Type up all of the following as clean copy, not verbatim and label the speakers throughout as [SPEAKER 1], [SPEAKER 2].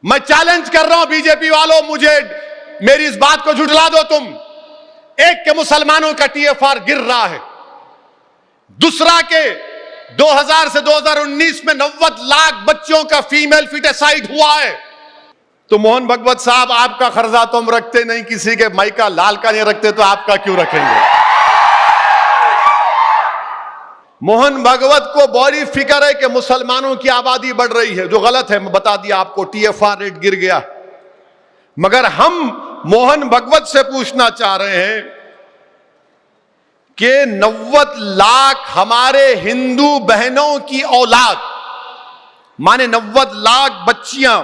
[SPEAKER 1] मैं चैलेंज कर रहा हूं बीजेपी वालों, मुझे मेरी इस बात को झुठला दो तुम। एक के मुसलमानों का टीएफआर गिर रहा है, दूसरा के 2000 से 2019 में 90 लाख बच्चों का फीमेल फिटेसाइड हुआ है। तो मोहन भगवत साहब, आपका खर्चा तो हम रखते नहीं, किसी के माई का लाल का नहीं रखते, तो आपका क्यों रखेंगे? मोहन भगवत को बड़ी फिक्र है कि मुसलमानों की आबादी बढ़ रही है, जो गलत है। मैं बता दिया आपको, टीएफआर रेट गिर गया। मगर हम मोहन भगवत से पूछना चाह रहे हैं कि 90 लाख हमारे हिंदू बहनों की औलाद, माने 90 लाख बच्चियां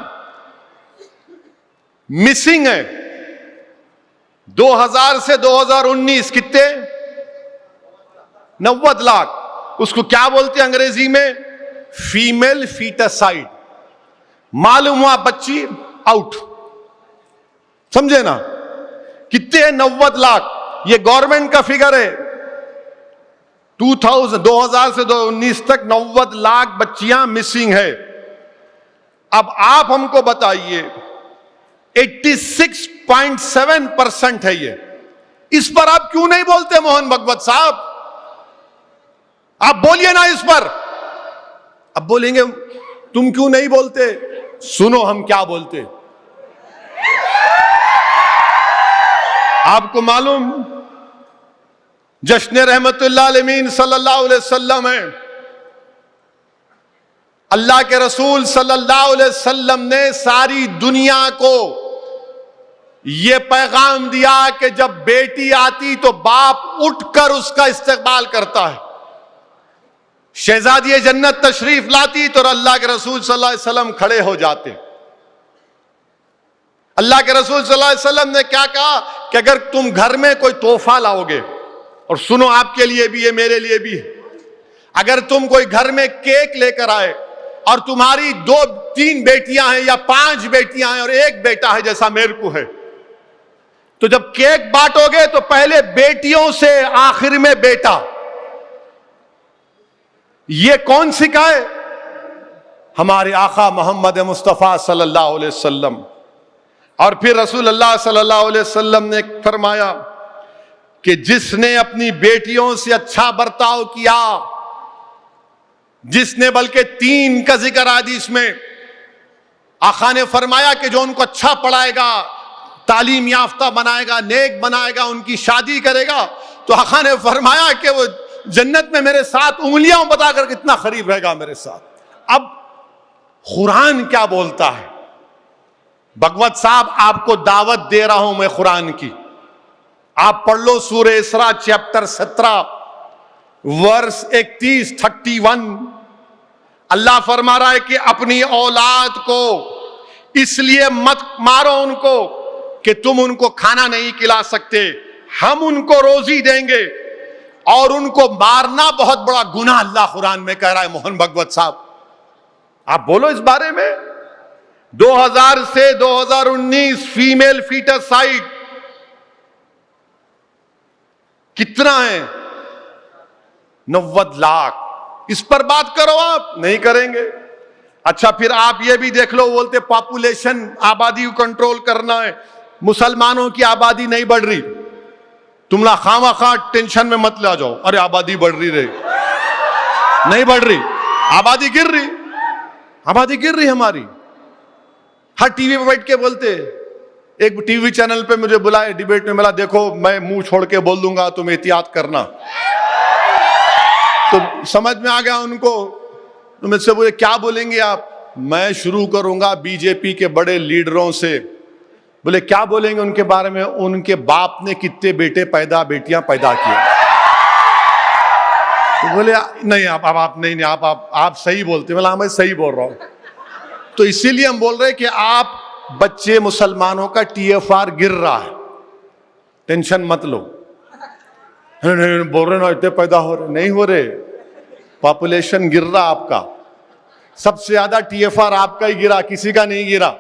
[SPEAKER 1] मिसिंग है 2000 से 2019। कितने? 90 लाख। उसको क्या बोलते हैं अंग्रेजी में? फीमेल फीटसाइड। मालूम हुआ बच्ची आउट। समझे ना? कितने हैं? 90 लाख। ये गवर्नमेंट का फिगर है। 2000 से 2019 तक 90 लाख बच्चियां मिसिंग है। अब आप हमको बताइए, 86.7% है ये। इस पर आप क्यों नहीं बोलते मोहन भगवत साहब? आप बोलिए ना इस पर। अब बोलेंगे तुम क्यों नहीं बोलते? सुनो हम क्या बोलते। आपको मालूम जश्न रहमतुल्लाह अलमीन सल्लल्लाहु अलैहि वसल्लम है। अल्लाह के रसूल सल्लल्लाहु अलैहि वसल्लम ने सारी दुनिया को यह पैगाम दिया कि जब बेटी आती तो बाप उठकर उसका इस्तकबाल करता है। शहजादी जन्नत तशरीफ लाती तो अल्लाह के रसूल सल्लल्लाहु अलैहि वसल्लम खड़े हो जाते। अल्लाह के रसूल सल्लल्लाहु अलैहि वसल्लम ने क्या कहा कि अगर तुम घर में कोई तोहफा लाओगे, और सुनो आपके लिए भी है, मेरे लिए भी है, अगर तुम कोई घर में केक लेकर आए और तुम्हारी 2-3 बेटियां हैं या 5 बेटियां हैं और एक बेटा है जैसा मेरे को है, तो जब केक बांटोगे तो पहले बेटियों से आखिर में बेटा। ये कौन सिखाए? हमारे आका मोहम्मद मुस्तफा सल्लल्लाहु अलैहि वसल्लम। और फिर रसूल अल्लाह सल्लल्लाहु अलैहि वसल्लम ने फरमाया कि जिसने अपनी बेटियों से अच्छा बर्ताव किया, जिसने, बल्कि 3 का जिक्र हदीस में आका ने फरमाया कि जो उनको अच्छा पढ़ाएगा, तालीम याफ्ता बनाएगा, नेक बनाएगा, उनकी शादी करेगा, तो आका ने फरमाया कि वो जन्नत में मेरे साथ उंगलियां बताकर कितना करीब रहेगा मेरे साथ। अब कुरान क्या बोलता है? भगवत साहब, आपको दावत दे रहा हूं मैं कुरान की। आप पढ़ लो सूरह इसरा चैप्टर 17 वर्स 31 अल्लाह फरमा रहा है कि अपनी औलाद को इसलिए मत मारो उनको कि तुम उनको खाना नहीं खिला सकते, हम उनको रोजी देंगे, और उनको मारना बहुत बड़ा गुनाह अल्लाह कुरान में कह रहा है। मोहन भगवत साहब, आप बोलो इस बारे में। 2000 से 2019 फीमेल फीटसाइड कितना है? 90 लाख। इस पर बात करो, आप नहीं करेंगे। अच्छा, फिर आप ये भी देख लो, बोलते पॉपुलेशन, आबादी को कंट्रोल करना है, मुसलमानों की आबादी नहीं बढ़ रही। तुम ला खामा टेंशन में मत ला जाओ, अरे आबादी बढ़ रही नहीं बढ़ रही, आबादी गिर रही, आबादी गिर रही हमारी। हर टीवी पे बैठ के बोलते। एक टीवी चैनल पे मुझे बुलाए डिबेट में, मिला, देखो मैं मुंह छोड़ के बोल दूंगा, तुम एहतियात करना। तो समझ में आ गया उनको। तो मुझसे बोले क्या बोलेंगे आप? मैं शुरू करूंगा बीजेपी के बड़े लीडरों से। बोले क्या बोलेंगे उनके बारे में? उनके बाप ने कितने बेटे बेटियां पैदा किए। तो बोले नहीं आप नहीं आप सही बोलते। बोला मैं सही बोल रहा हूं। तो इसीलिए हम बोल रहे हैं कि आप बच्चे मुसलमानों का टीएफआर गिर रहा है, टेंशन मत लो। नहीं बोल रहे ना इतने पैदा हो रहे, नहीं हो रहे, पॉपुलेशन गिर रहा आपका। सबसे ज्यादा टीएफआर आपका ही गिरा, किसी का नहीं गिरा।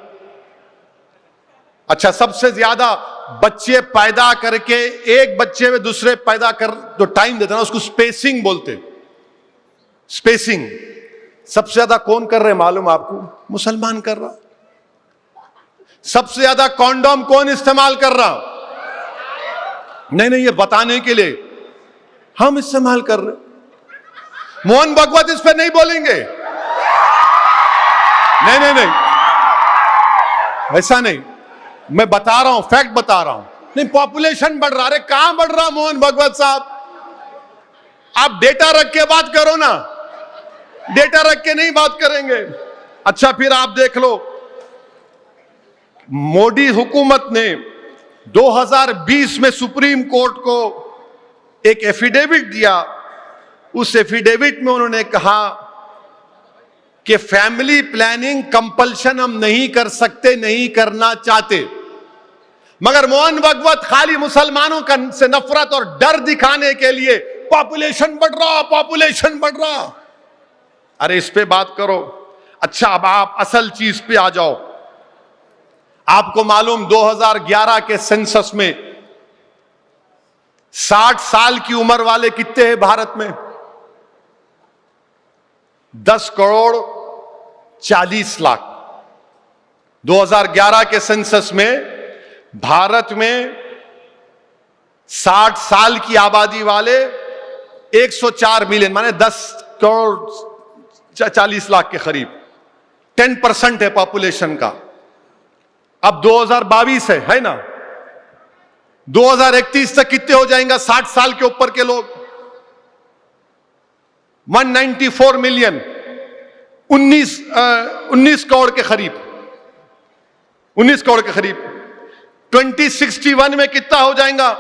[SPEAKER 1] अच्छा, सबसे ज्यादा बच्चे पैदा करके एक बच्चे में दूसरे पैदा कर जो टाइम देते ना, उसको स्पेसिंग बोलते। स्पेसिंग सबसे ज्यादा कौन कर रहे मालूम आपको? मुसलमान कर रहा। सबसे ज्यादा कॉन्डोम कौन इस्तेमाल कर रहा? नहीं नहीं, ये बताने के लिए हम इस्तेमाल कर रहे। मोहन भागवत इस पर नहीं बोलेंगे। नहीं नहीं नहीं, ऐसा नहीं, मैं बता रहा हूं, फैक्ट बता रहा हूं। नहीं, पॉपुलेशन बढ़ रहा। अरे कहां बढ़ रहा मोहन भागवत साहब? आप डेटा रख के बात करो ना, डेटा रख के नहीं बात करेंगे। अच्छा, फिर आप देख लो, मोदी हुकूमत ने 2020 में सुप्रीम कोर्ट को एक एफिडेविट दिया। उस एफिडेविट में उन्होंने कहा कि फैमिली प्लानिंग कंपल्शन हम नहीं कर सकते, नहीं करना चाहते। मगर मोहन भागवत खाली मुसलमानों का से नफरत और डर दिखाने के लिए पॉपुलेशन बढ़ रहा, पॉपुलेशन बढ़ रहा। अरे इस पे बात करो। अच्छा, अब आप असल चीज पे आ जाओ। आपको मालूम 2011 के सेंसस में 60 साल की उम्र वाले कितने हैं भारत में? 10 करोड़ 40 लाख। 2011 के सेंसस में भारत में 60 साल की आबादी वाले 104 मिलियन, माने 10 करोड़ 40 लाख के करीब, 10% है पॉपुलेशन का। अब 2022 है ना? 2031 तक कितने हो जाएंगे 60 साल के ऊपर के लोग? 194 मिलियन, 19 करोड़ के करीब, 19 करोड़ के करीब। 2061 में कितना हो जाएगा?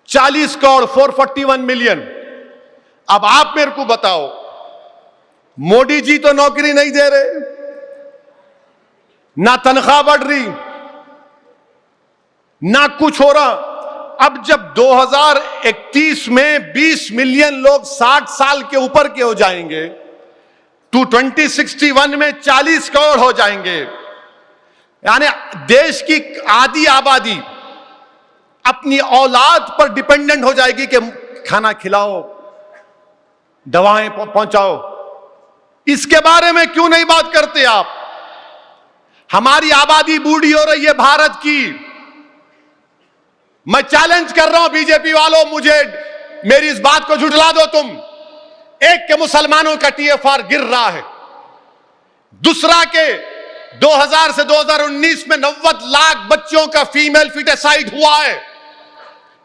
[SPEAKER 1] 40 करोड़, 441 मिलियन। अब आप मेरे को बताओ, मोदी जी तो नौकरी नहीं दे रहे, ना तनख्वाह बढ़ रही, ना कुछ हो रहा। अब जब 2031 में 20 मिलियन लोग 60 साल के ऊपर के हो जाएंगे, तो 2061 में 40 करोड़ हो जाएंगे, यानी देश की आधी आबादी अपनी औलाद पर डिपेंडेंट हो जाएगी कि खाना खिलाओ, दवाएं पहुंचाओ। इसके बारे में क्यों नहीं बात करते आप? हमारी आबादी बूढ़ी हो रही है भारत की। मैं चैलेंज कर रहा हूं बीजेपी वालों, मुझे मेरी इस बात को झुठला दो तुम। एक के मुसलमानों का टीएफआर गिर रहा है, दूसरा के 2000 से 2019 में 90 लाख बच्चों का फीमेल फिटिसाइड हुआ है,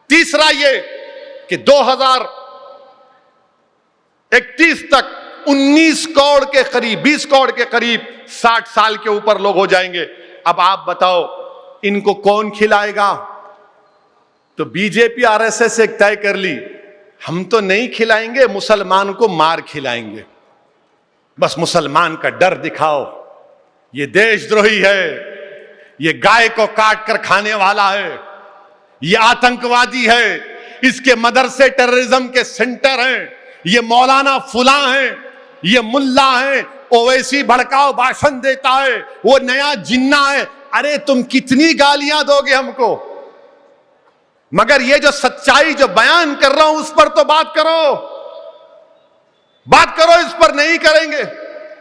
[SPEAKER 1] तीसरा ये कि 2031 तक 19 करोड़ के करीब, 20 करोड़ के करीब 60 साल के ऊपर लोग हो जाएंगे। अब आप बताओ इनको कौन खिलाएगा? तो बीजेपी आरएसएस एक तय कर ली, हम तो नहीं खिलाएंगे, मुसलमान को मार खिलाएंगे। बस मुसलमान का डर दिखाओ, ये देशद्रोही है, ये गाय को काट कर खाने वाला है, ये आतंकवादी है, इसके मदरसे टेररिज्म के सेंटर हैं, ये मौलाना फुला हैं, ये मुल्ला है, ओवैसी भड़काओ भाषण देता है, वो नया जिन्ना है। अरे तुम कितनी गालियां दोगे हमको? मगर ये जो सच्चाई जो बयान कर रहा हूं उस पर तो बात करो, बात करो, इस पर नहीं करेंगे।